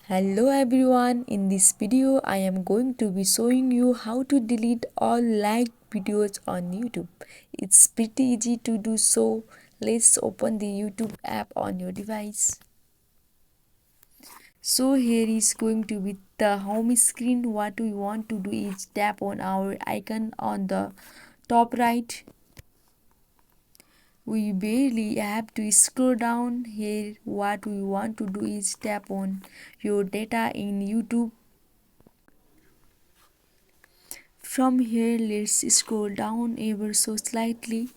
Hello everyone, in this video I am going to be showing you how to delete all liked videos on YouTube. It's pretty easy to do so. Let's open the YouTube app on your device. So here is going to be the home screen. What we want to do is tap on our icon on the top right. We barely have to scroll down here. What we want to do is tap on your data in YouTube. From here, let's scroll down ever so slightly.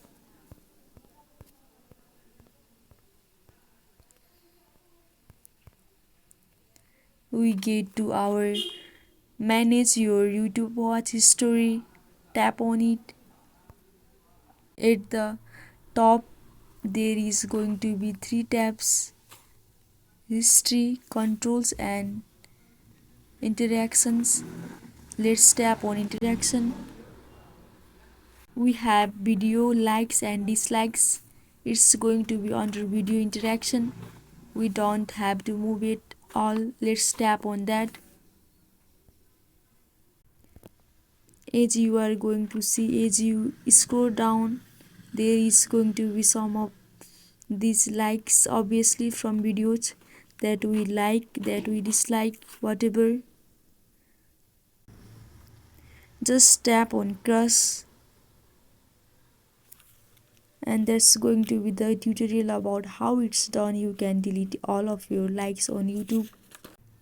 We get to our manage your YouTube watch history. Tap on it. At the top, there is going to be three tabs: history, controls, and interactions. Let's tap on interaction. We have video likes and dislikes. It's going to be under video interaction. We don't have to move it all. Let's tap on that. As you are going to see, as you scroll down, there is going to be some of these likes, obviously from videos that we like, that we dislike, whatever. Just tap on crush, and that's going to be the tutorial about how it's done. You can delete all of your likes on YouTube.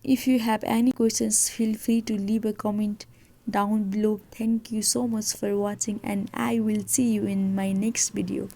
If you have any questions, feel free to leave a comment down below. Thank you so much for watching, and I will see you in my next video.